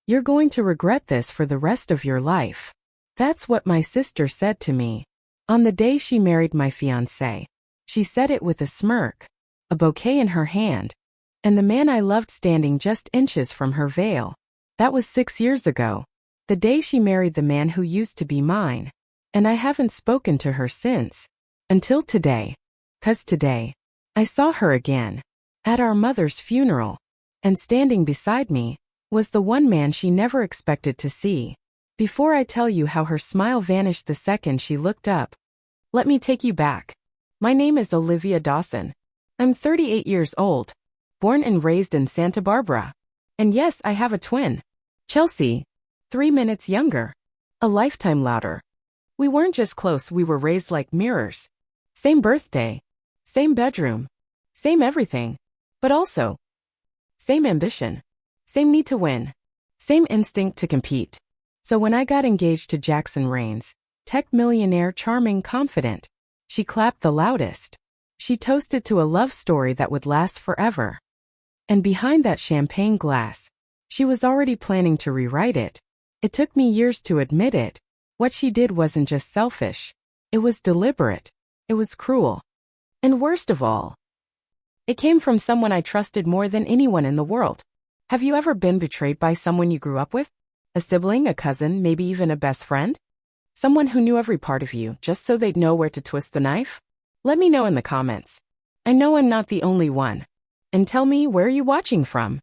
You're going to regret this for the rest of your life. That's what my sister said to me. On the day she married my fiancé. She said it with a smirk, a bouquet in her hand, and the man I loved standing just inches from her veil. That was 6 years ago. The day she married the man who used to be mine. And I haven't spoken to her since. Until today. 'Cause today, I saw her again. At our mother's funeral. And standing beside me, was the one man she never expected to see. Before I tell you how her smile vanished the second she looked up, let me take you back. My name is Olivia Dawson. I'm 38 years old, born and raised in Santa Barbara. And yes, I have a twin. Chelsea, 3 minutes younger. A lifetime louder. We weren't just close, we were raised like mirrors. Same birthday, same bedroom, same everything. But also, same ambition, same need to win, same instinct to compete. So when I got engaged to Jackson Rains, tech millionaire, charming, confident, she clapped the loudest. She toasted to a love story that would last forever. And behind that champagne glass, she was already planning to rewrite it. It took me years to admit it. What she did wasn't just selfish. It was deliberate. It was cruel. And worst of all, it came from someone I trusted more than anyone in the world. Have you ever been betrayed by someone you grew up with? A sibling, a cousin, maybe even a best friend? Someone who knew every part of you just so they'd know where to twist the knife? Let me know in the comments. I know I'm not the only one. And tell me, where are you watching from?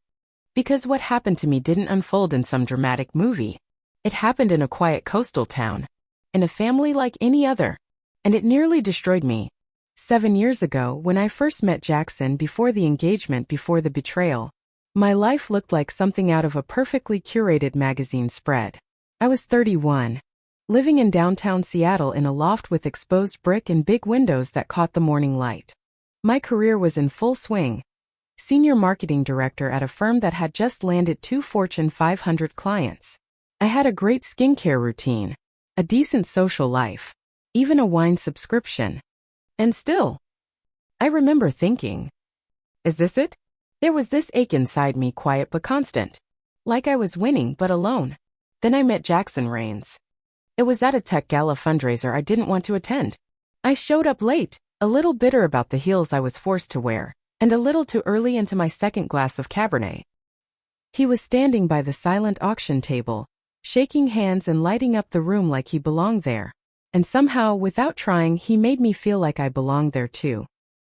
Because what happened to me didn't unfold in some dramatic movie. It happened in a quiet coastal town. In a family like any other. And it nearly destroyed me. 7 years ago, when I first met Jackson, before the engagement, before the betrayal, my life looked like something out of a perfectly curated magazine spread. I was 31, living in downtown Seattle in a loft with exposed brick and big windows that caught the morning light. My career was in full swing. Senior marketing director at a firm that had just landed 2 Fortune 500 clients. I had a great skincare routine, a decent social life, even a wine subscription. And still, I remember thinking, is this it? There was this ache inside me, quiet but constant. Like I was winning but alone. Then I met Jackson Rains. It was at a tech gala fundraiser I didn't want to attend. I showed up late, a little bitter about the heels I was forced to wear, and a little too early into my second glass of Cabernet. He was standing by the silent auction table, shaking hands and lighting up the room like he belonged there. And somehow, without trying, he made me feel like I belonged there too.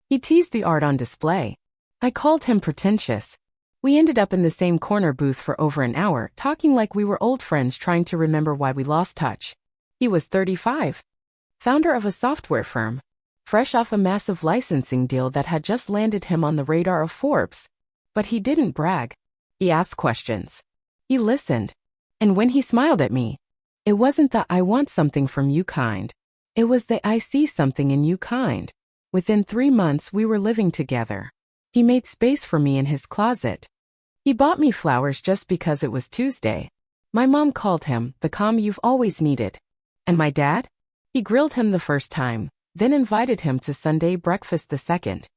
He teased the art on display. I called him pretentious. We ended up in the same corner booth for over an hour, talking like we were old friends, trying to remember why we lost touch. He was 35. Founder of a software firm. Fresh off a massive licensing deal that had just landed him on the radar of Forbes. But he didn't brag. He asked questions. He listened. And when he smiled at me, it wasn't the "I want something from you" kind. It was the "I see something in you" kind. Within 3 months we were living together. He made space for me in his closet. He bought me flowers just because it was Tuesday. My mom called him the calm you've always needed. And my dad? He grilled him the first time, then invited him to Sunday breakfast the second.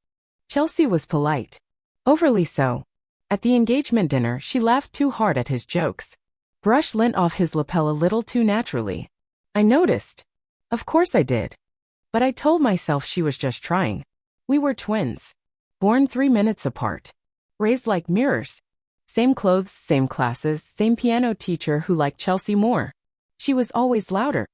Chelsea was polite. Overly so. At the engagement dinner, she laughed too hard at his jokes. Brushed lint off his lapel a little too naturally. I noticed. Of course I did. But I told myself she was just trying. We were twins. Born 3 minutes apart. Raised like mirrors. Same clothes, same classes, same piano teacher who liked Chelsea more. She was always louder.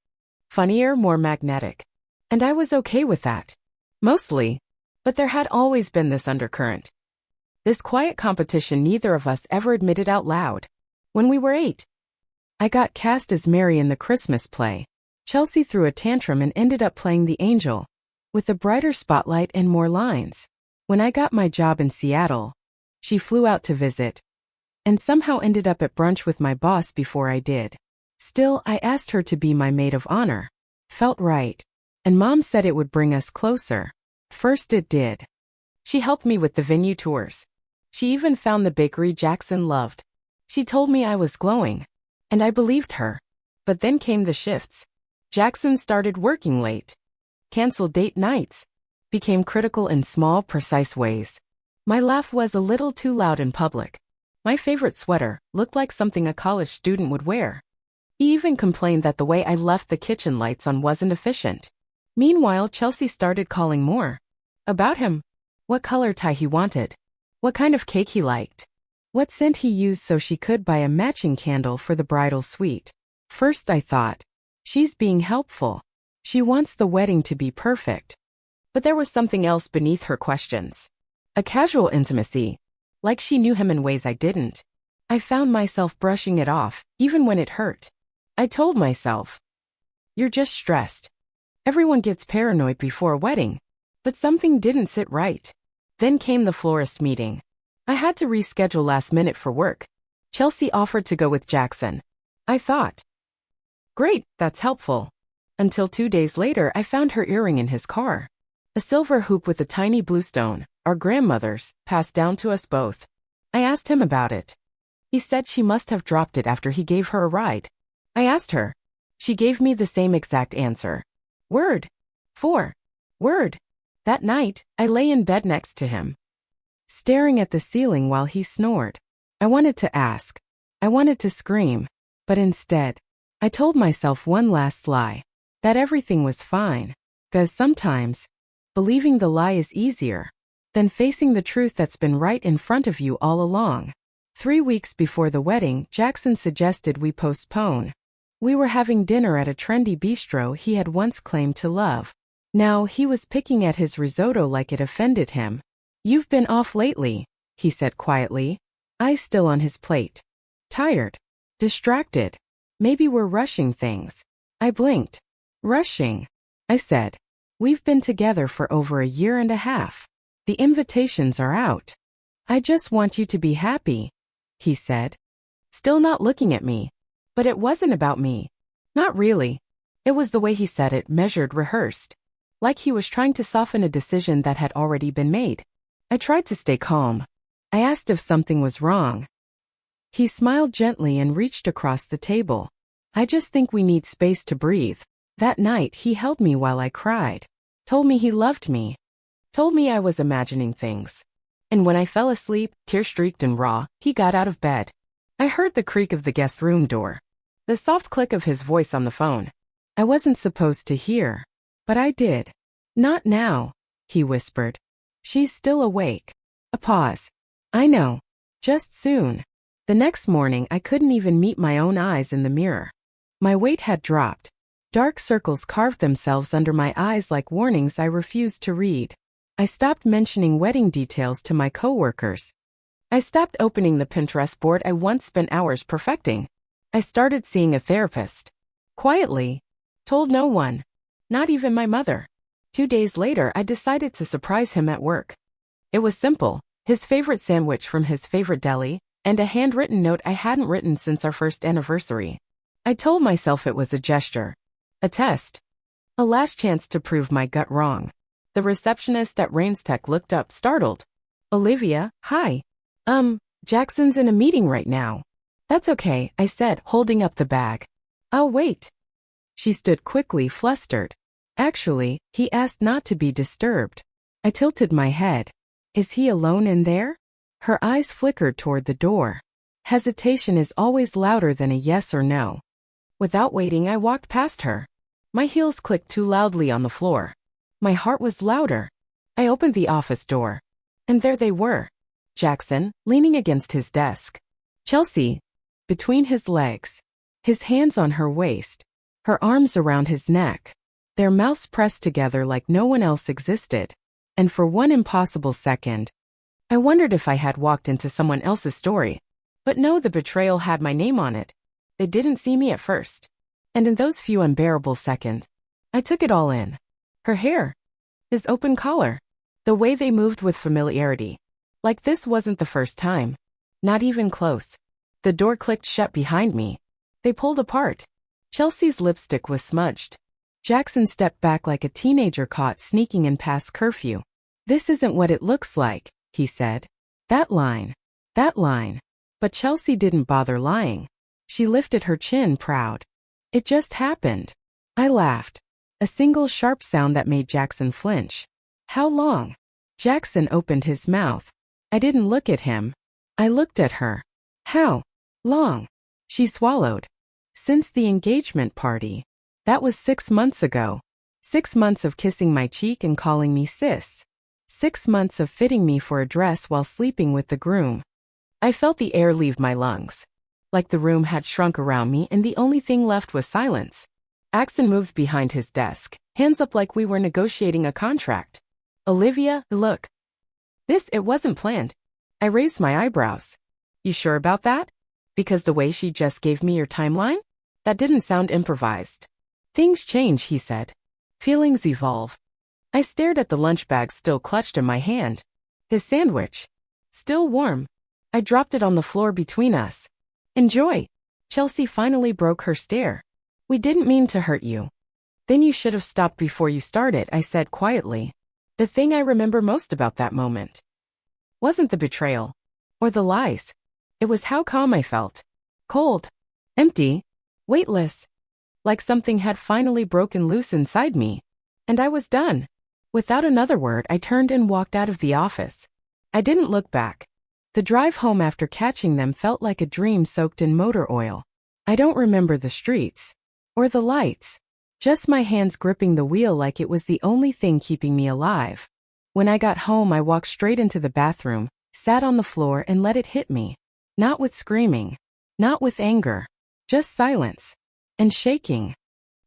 Funnier, more magnetic. And I was okay with that. Mostly. But there had always been this undercurrent. This quiet competition neither of us ever admitted out loud. When we were 8. I got cast as Mary in the Christmas play. Chelsea threw a tantrum and ended up playing the angel. With a brighter spotlight and more lines. When I got my job in Seattle, she flew out to visit. And somehow ended up at brunch with my boss before I did. Still, I asked her to be my maid of honor. Felt right. And Mom said it would bring us closer. First it did. She helped me with the venue tours. She even found the bakery Jackson loved. She told me I was glowing. And I believed her. But then came the shifts. Jackson started working late. Canceled date nights. Became critical in small, precise ways. My laugh was a little too loud in public. My favorite sweater looked like something a college student would wear. He even complained that the way I left the kitchen lights on wasn't efficient. Meanwhile, Chelsea started calling more about him. What color tie he wanted. What kind of cake he liked. What scent he used so she could buy a matching candle for the bridal suite. First I thought, she's being helpful. She wants the wedding to be perfect. But there was something else beneath her questions. A casual intimacy. Like she knew him in ways I didn't. I found myself brushing it off, even when it hurt. I told myself, you're just stressed. Everyone gets paranoid before a wedding. But something didn't sit right. Then came the florist meeting. I had to reschedule last minute for work. Chelsea offered to go with Jackson. I thought, great, that's helpful. Until 2 days later I found her earring in his car. A silver hoop with a tiny blue stone, our grandmother's, passed down to us both. I asked him about it. He said she must have dropped it after he gave her a ride. I asked her. She gave me the same exact answer. Word. For. Word. That night, I lay in bed next to him, staring at the ceiling while he snored. I wanted to ask. I wanted to scream. But instead, I told myself one last lie. That everything was fine. 'Cause sometimes, believing the lie is easier than facing the truth that's been right in front of you all along. 3 weeks before the wedding, Jackson suggested we postpone. We were having dinner at a trendy bistro he had once claimed to love. Now he was picking at his risotto like it offended him. You've been off lately, he said quietly, eyes still on his plate. Tired. Distracted. Maybe we're rushing things. I blinked. Rushing, I said. We've been together for over 1.5 years. The invitations are out. I just want you to be happy, he said. Still not looking at me. But it wasn't about me. Not really. It was the way he said it, measured, rehearsed. Like he was trying to soften a decision that had already been made. I tried to stay calm. I asked if something was wrong. He smiled gently and reached across the table. I just think we need space to breathe. That night he held me while I cried. Told me he loved me. Told me I was imagining things. And when I fell asleep, tear-streaked and raw, he got out of bed. I heard the creak of the guest room door. The soft click of his voice on the phone. I wasn't supposed to hear. But I did. Not now, he whispered. She's still awake. A pause. I know. Just soon. The next morning I couldn't even meet my own eyes in the mirror. My weight had dropped. Dark circles carved themselves under my eyes like warnings I refused to read. I stopped mentioning wedding details to my coworkers. I stopped opening the Pinterest board I once spent hours perfecting. I started seeing a therapist. Quietly. Told no one. Not even my mother. 2 days later I decided to surprise him at work. It was simple. His favorite sandwich from his favorite deli, and a handwritten note I hadn't written since our first anniversary. I told myself it was a gesture. A test. A last chance to prove my gut wrong. The receptionist at Rains Tech looked up, startled. Olivia, hi. Jackson's in a meeting right now. That's okay, I said, holding up the bag. I'll wait. She stood quickly, flustered. Actually, he asked not to be disturbed. I tilted my head. Is he alone in there? Her eyes flickered toward the door. Hesitation is always louder than a yes or no. Without waiting, I walked past her. My heels clicked too loudly on the floor. My heart was louder. I opened the office door. And there they were. Jackson, leaning against his desk. Chelsea, between his legs. His hands on her waist. Her arms around his neck. Their mouths pressed together like no one else existed. And for one impossible second, I wondered if I had walked into someone else's story. But no, the betrayal had my name on it. They didn't see me at first. And in those few unbearable seconds, I took it all in. Her hair. His open collar. The way they moved with familiarity. Like this wasn't the first time. Not even close. The door clicked shut behind me. They pulled apart. Chelsea's lipstick was smudged. Jackson stepped back like a teenager caught sneaking in past curfew. This isn't what it looks like, he said. That line. That line. But Chelsea didn't bother lying. She lifted her chin, proud. It just happened. I laughed. A single sharp sound that made Jackson flinch. How long? Jackson opened his mouth. I didn't look at him. I looked at her. How long? She swallowed. Since the engagement party. That was 6 months ago. 6 months of kissing my cheek and calling me sis. 6 months of fitting me for a dress while sleeping with the groom. I felt the air leave my lungs. Like the room had shrunk around me and the only thing left was silence. Axon moved behind his desk, hands up like we were negotiating a contract. Olivia, look. It wasn't planned. I raised my eyebrows. You sure about that? Because the way she just gave me your timeline? That didn't sound improvised. Things change, he said. Feelings evolve. I stared at the lunch bag still clutched in my hand. His sandwich. Still warm. I dropped it on the floor between us. Enjoy. Chelsea finally broke her stare. We didn't mean to hurt you. Then you should have stopped before you started, I said quietly. The thing I remember most about that moment wasn't the betrayal or the lies. It was how calm I felt. Cold. Empty. Weightless. Like something had finally broken loose inside me. And I was done. Without another word, I turned and walked out of the office. I didn't look back. The drive home after catching them felt like a dream soaked in motor oil. I don't remember the streets. Or the lights. Just my hands gripping the wheel like it was the only thing keeping me alive. When I got home, I walked straight into the bathroom, sat on the floor and let it hit me. Not with screaming. Not with anger. Just silence. And shaking.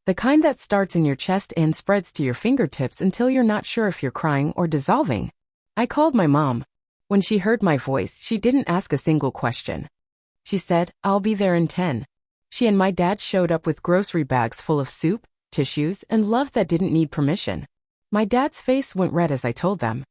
The kind that starts in your chest and spreads to your fingertips until you're not sure if you're crying or dissolving. I called my mom. When she heard my voice, she didn't ask a single question. She said, "I'll be there in 10. She and my dad showed up with grocery bags full of soup, tissues, and love that didn't need permission. My dad's face went red as I told them.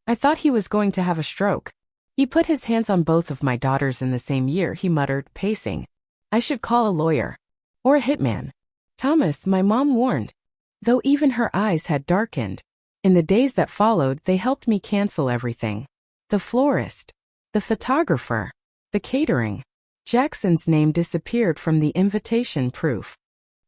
I thought he was going to have a stroke. He put his hands on both of my daughters in the same year, he muttered, pacing. I should call a lawyer. Or a hitman. Thomas, my mom warned. Though even her eyes had darkened. In the days that followed, they helped me cancel everything. The florist. The photographer. The catering. Jackson's name disappeared from the invitation proof.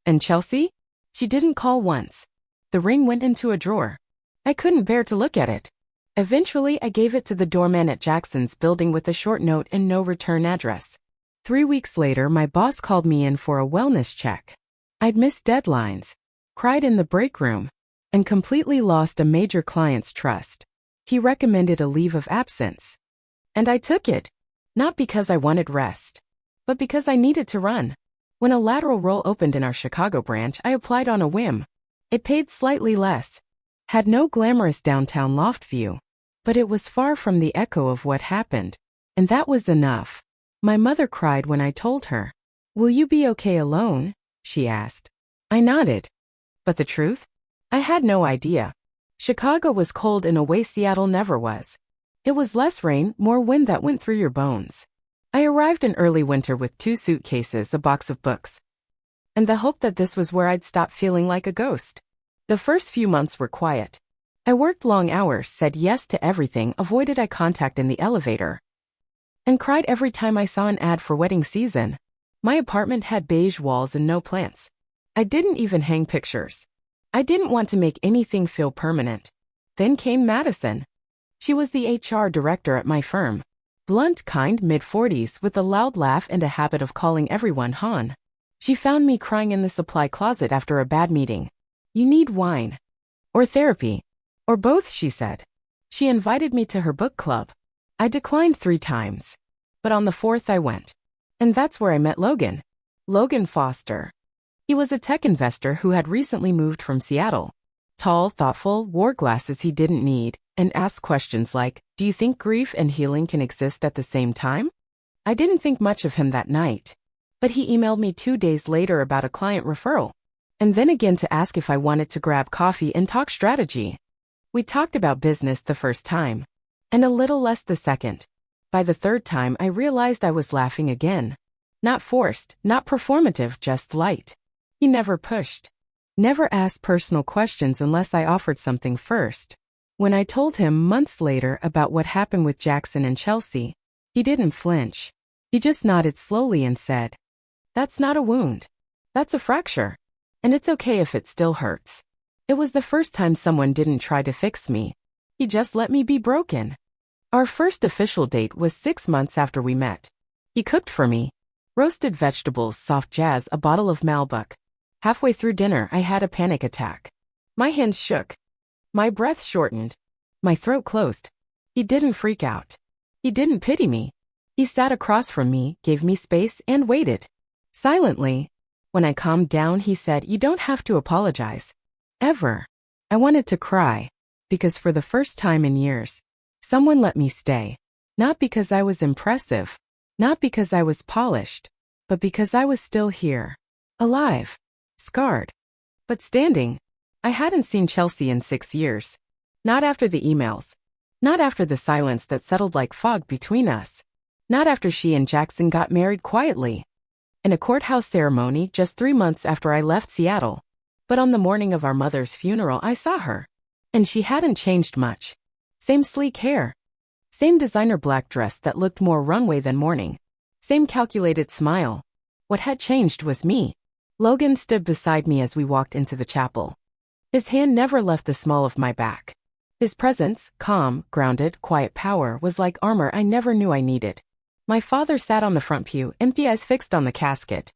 And Chelsea? She didn't call once. The ring went into a drawer. I couldn't bear to look at it. Eventually, I gave it to the doorman at Jackson's building with a short note and no return address. 3 weeks later, my boss called me in for a wellness check. I'd missed deadlines, cried in the break room, and completely lost a major client's trust. He recommended a leave of absence. And I took it. Not because I wanted rest, but because I needed to run. When a lateral role opened in our Chicago branch, I applied on a whim. It paid slightly less, had no glamorous downtown loft view, but it was far from the echo of what happened. And that was enough. My mother cried when I told her. Will you be okay alone? She asked. I nodded. But the truth? I had no idea. Chicago was cold in a way Seattle never was. It was less rain, more wind that went through your bones. I arrived in early winter with 2 suitcases, a box of books, and the hope that this was where I'd stop feeling like a ghost. The first few months were quiet. I worked long hours, said yes to everything, avoided eye contact in the elevator, and cried every time I saw an ad for wedding season. My apartment had beige walls and no plants. I didn't even hang pictures. I didn't want to make anything feel permanent. Then came Madison. She was the HR director at my firm. Blunt, kind, mid-40s, with a loud laugh and a habit of calling everyone hon. She found me crying in the supply closet after a bad meeting. You need wine. Or therapy. Or both, she said. She invited me to her book club. I declined 3 times. But on the 4th I went. And that's where I met Logan. Logan Foster. He was a tech investor who had recently moved from Seattle. Tall, thoughtful, wore glasses he didn't need, and asked questions like, do you think grief and healing can exist at the same time? I didn't think much of him that night. But he emailed me 2 days later about a client referral. And then again to ask if I wanted to grab coffee and talk strategy. We talked about business the first time. And a little less the second. By the 3rd time, I realized I was laughing again. Not forced, not performative, just light. He never pushed. Never asked personal questions unless I offered something first. When I told him months later about what happened with Jackson and Chelsea, he didn't flinch. He just nodded slowly and said, that's not a wound. That's a fracture. And it's okay if it still hurts. It was the first time someone didn't try to fix me. He just let me be broken. Our first official date was 6 months after we met. He cooked for me. Roasted vegetables, soft jazz, a bottle of Malbec. Halfway through dinner, I had a panic attack. My hands shook. My breath shortened. My throat closed. He didn't freak out. He didn't pity me. He sat across from me, gave me space, and waited. Silently. When I calmed down, he said, "You don't have to apologize. Ever." I wanted to cry. Because for the first time in years, someone let me stay. Not because I was impressive. Not because I was polished. But because I was still here. Alive. Scarred. But standing. I hadn't seen Chelsea in 6 years. Not after the emails. Not after the silence that settled like fog between us. Not after she and Jackson got married quietly. In a courthouse ceremony just 3 months after I left Seattle. But on the morning of our mother's funeral, I saw her. And she hadn't changed much. Same sleek hair. Same designer black dress that looked more runway than morning. Same calculated smile. What had changed was me. Logan stood beside me as we walked into the chapel. His hand never left the small of my back. His presence, calm, grounded, quiet power, was like armor I never knew I needed. My father sat on the front pew, empty eyes fixed on the casket.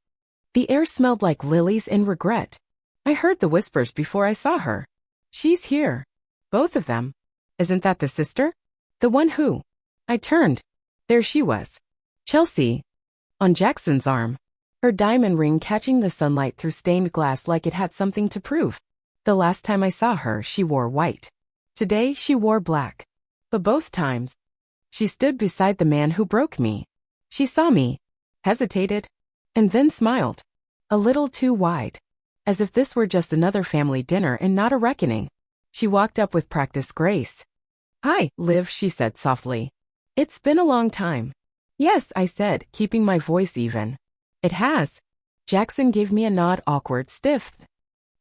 The air smelled like lilies and regret. I heard the whispers before I saw her. "She's here." Both of them. Isn't that the sister? The one who? I turned. There she was. Chelsea. On Jackson's arm. Her diamond ring catching the sunlight through stained glass like it had something to prove. The last time I saw her, she wore white. Today, she wore black. But both times, she stood beside the man who broke me. She saw me, hesitated, and then smiled. A little too wide. As if this were just another family dinner and not a reckoning. She walked up with practiced grace. "Hi, Liv," she said softly. "It's been a long time." "Yes," I said, keeping my voice even. "It has." Jackson gave me a nod, awkward, stiff.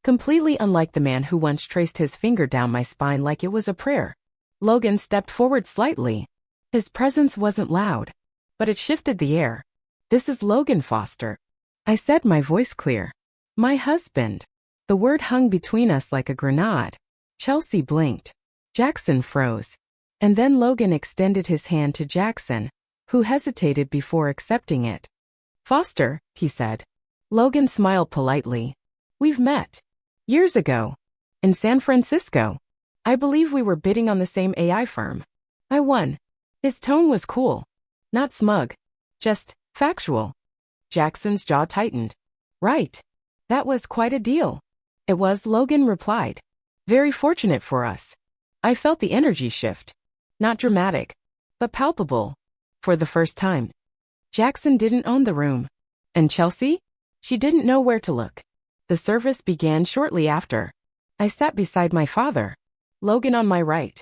Completely unlike the man who once traced his finger down my spine like it was a prayer. Logan stepped forward slightly. His presence wasn't loud, but it shifted the air. "This is Logan Foster," I said, my voice clear. "My husband." The word hung between us like a grenade. Chelsea blinked. Jackson froze. And then Logan extended his hand to Jackson, who hesitated before accepting it. "Foster," he said. Logan smiled politely. "We've met. Years ago. In San Francisco. I believe we were bidding on the same AI firm. I won." His tone was cool. Not smug. Just factual. Jackson's jaw tightened. "Right. That was quite a deal." "It was," Logan replied. "Very fortunate for us." I felt the energy shift. Not dramatic, but palpable. For the first time. Jackson didn't own the room. And Chelsea? She didn't know where to look. The service began shortly after. I sat beside my father. Logan on my right.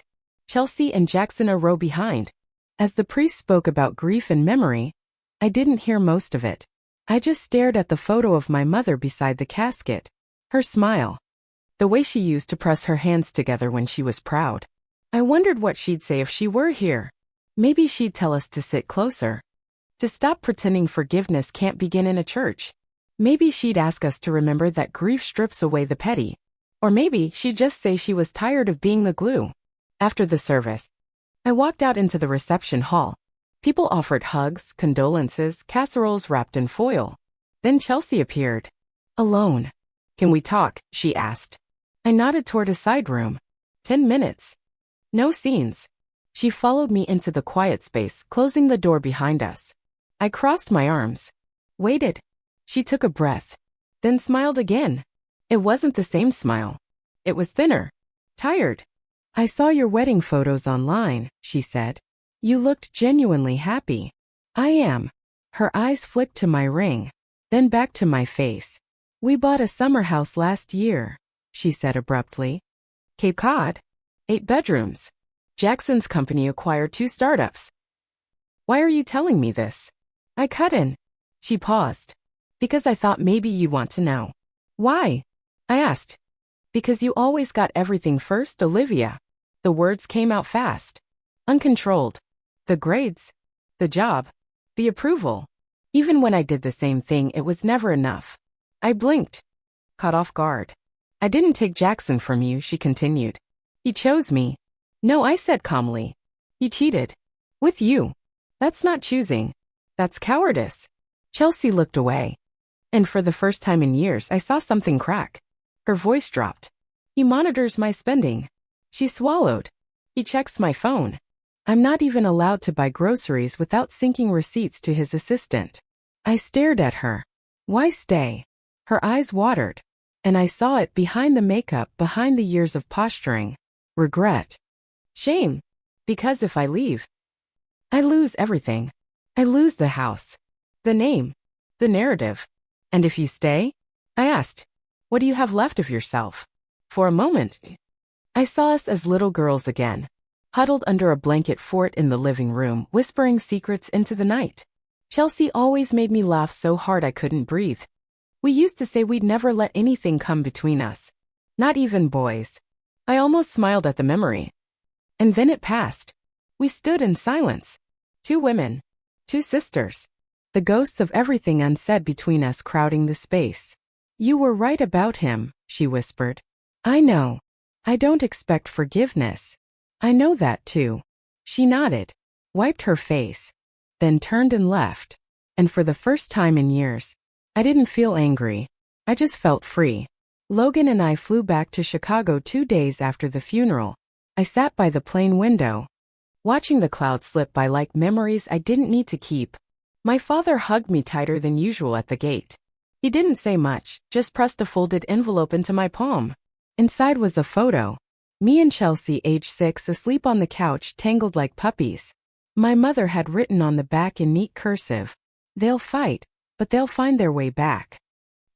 Chelsea and Jackson a row behind. As the priest spoke about grief and memory, I didn't hear most of it. I just stared at the photo of my mother beside the casket. Her smile. The way she used to press her hands together when she was proud. I wondered what she'd say if she were here. Maybe she'd tell us to sit closer. To stop pretending forgiveness can't begin in a church. Maybe she'd ask us to remember that grief strips away the petty. Or maybe she'd just say she was tired of being the glue. After the service, I walked out into the reception hall. People offered hugs, condolences, casseroles wrapped in foil. Then Chelsea appeared. Alone. "Can we talk?" she asked. I nodded toward a side room. 10 minutes. No scenes. She followed me into the quiet space, closing the door behind us. I crossed my arms. Waited. She took a breath. Then smiled again. It wasn't the same smile. It was thinner. Tired. "I saw your wedding photos online," she said. "You looked genuinely happy." "I am." Her eyes flicked to my ring, then back to my face. "We bought a summer house last year," she said abruptly. "Cape Cod? 8 bedrooms. Jackson's company acquired 2 startups." "Why are you telling me this?" I cut in. She paused. "Because I thought maybe you'd want to know." "Why?" I asked. "Because you always got everything first, Olivia." The words came out fast. Uncontrolled. The grades. The job. The approval. Even when I did the same thing, it was never enough. I blinked. Caught off guard. "I didn't take Jackson from you," she continued. "He chose me." "No," I said calmly. "He cheated. With you. That's not choosing. That's cowardice. Chelsea looked away. And for the first time in years, I saw something crack. Her voice dropped. He monitors my spending. She swallowed. He checks my phone. I'm not even allowed to buy groceries without syncing receipts to his assistant. I stared at her. Why stay? Her eyes watered. And I saw it behind the makeup, behind the years of posturing. Regret. Shame. Because if I leave, I lose everything. I lose the house, the name, the narrative. And if you stay? I asked, what do you have left of yourself? For a moment, I saw us as little girls again, huddled under a blanket fort in the living room, whispering secrets into the night. Chelsea always made me laugh so hard I couldn't breathe. We used to say we'd never let anything come between us. Not even boys. I almost smiled at the memory. And then it passed. We stood in silence. Two women. Two sisters. The ghosts of everything unsaid between us crowding the space. You were right about him, she whispered. I know. I don't expect forgiveness. I know that too. She nodded, wiped her face, then turned and left. And for the first time in years, I didn't feel angry. I just felt free. Logan and I flew back to Chicago 2 days after the funeral. I sat by the plane window, watching the clouds slip by like memories I didn't need to keep. My father hugged me tighter than usual at the gate. He didn't say much, just pressed a folded envelope into my palm. Inside was a photo. Me and Chelsea, age 6, asleep on the couch, tangled like puppies. My mother had written on the back in neat cursive, "They'll fight, but they'll find their way back.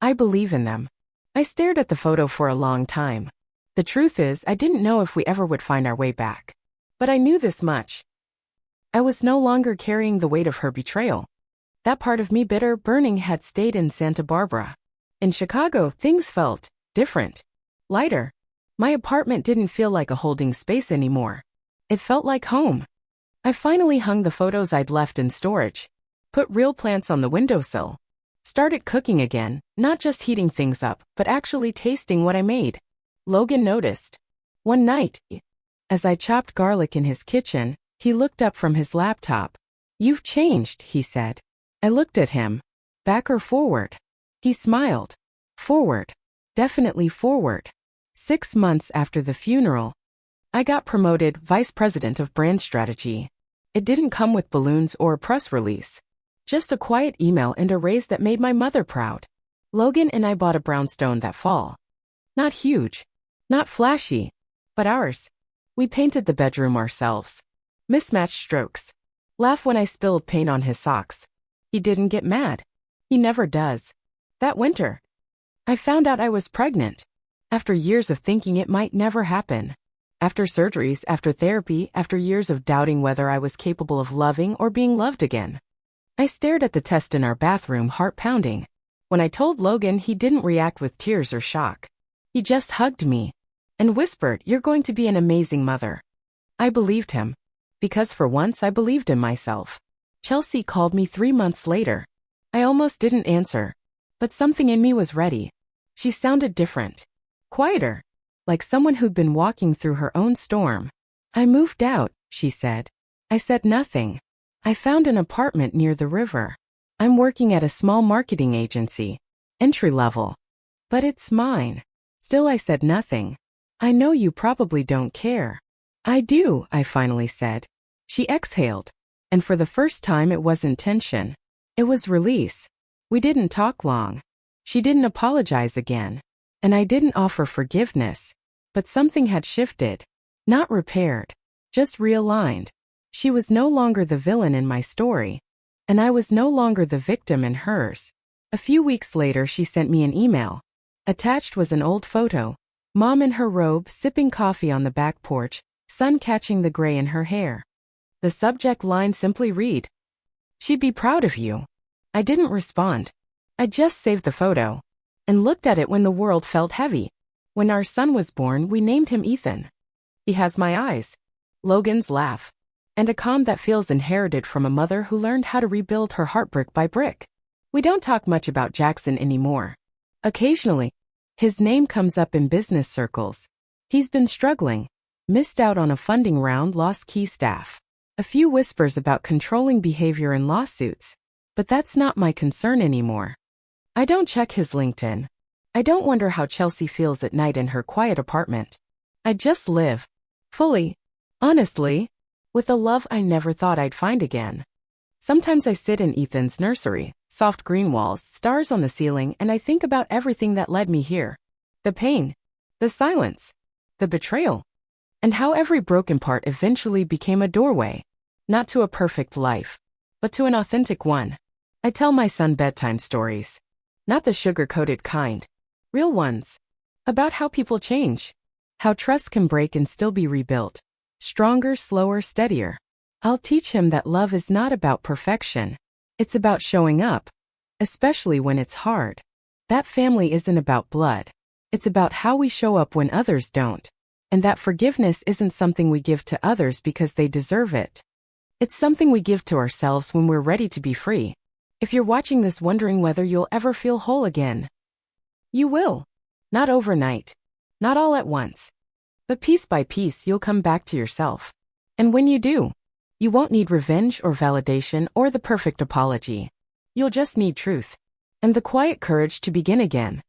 I believe in them." I stared at the photo for a long time. The truth is, I didn't know if we ever would find our way back. But I knew this much. I was no longer carrying the weight of her betrayal. That part of me, bitter, burning, had stayed in Santa Barbara. In Chicago, things felt different. Lighter. My apartment didn't feel like a holding space anymore. It felt like home. I finally hung the photos I'd left in storage. Put real plants on the windowsill. Started cooking again, not just heating things up, but actually tasting what I made. Logan noticed. One night, as I chopped garlic in his kitchen, he looked up from his laptop. "You've changed," he said. I looked at him. Back or forward? He smiled. Forward. Definitely forward. 6 months after the funeral, I got promoted vice president of brand strategy. It didn't come with balloons or a press release. Just a quiet email and a raise that made my mother proud. Logan and I bought a brownstone that fall. Not huge. Not flashy. But ours. We painted the bedroom ourselves. Mismatched strokes. Laugh when I spilled paint on his socks. He didn't get mad. He never does. That winter, I found out I was pregnant. After years of thinking it might never happen. After surgeries, after therapy, after years of doubting whether I was capable of loving or being loved again. I stared at the test in our bathroom, heart pounding. When I told Logan, he didn't react with tears or shock. He just hugged me and whispered, "You're going to be an amazing mother." I believed him. Because for once I believed in myself. Chelsea called me 3 months later. I almost didn't answer. But something in me was ready. She sounded different. Quieter. Like someone who'd been walking through her own storm. "I moved out," she said. I said nothing. "I found an apartment near the river. I'm working at a small marketing agency. Entry level. But it's mine." Still I said nothing. "I know you probably don't care." "I do," I finally said. She exhaled. And for the first time it wasn't tension. It was release. We didn't talk long. She didn't apologize again. And I didn't offer forgiveness. But something had shifted. Not repaired. Just realigned. She was no longer the villain in my story. And I was no longer the victim in hers. A few weeks later she sent me an email. Attached was an old photo. Mom in her robe, sipping coffee on the back porch, sun catching the gray in her hair. The subject line simply read, "She'd be proud of you." I didn't respond. I just saved the photo. And looked at it when the world felt heavy. When our son was born, we named him Ethan. He has my eyes. Logan's laugh. And a calm that feels inherited from a mother who learned how to rebuild her heart brick by brick. We don't talk much about Jackson anymore. Occasionally, his name comes up in business circles. He's been struggling. Missed out on a funding round, lost key staff. A few whispers about controlling behavior in lawsuits. But that's not my concern anymore. I don't check his LinkedIn. I don't wonder how Chelsea feels at night in her quiet apartment. I just live. Fully. Honestly. With a love I never thought I'd find again. Sometimes I sit in Ethan's nursery, soft green walls, stars on the ceiling, and I think about everything that led me here. The pain. The silence. The betrayal. And how every broken part eventually became a doorway. Not to a perfect life, but to an authentic one. I tell my son bedtime stories. Not the sugar-coated kind. Real ones. About how people change. How trust can break and still be rebuilt. Stronger, slower, steadier. I'll teach him that love is not about perfection. It's about showing up. Especially when it's hard. That family isn't about blood. It's about how we show up when others don't. And that forgiveness isn't something we give to others because they deserve it. It's something we give to ourselves when we're ready to be free. If you're watching this wondering whether you'll ever feel whole again, you will. Not overnight. Not all at once. But piece by piece you'll come back to yourself. And when you do, you won't need revenge or validation or the perfect apology. You'll just need truth. And the quiet courage to begin again.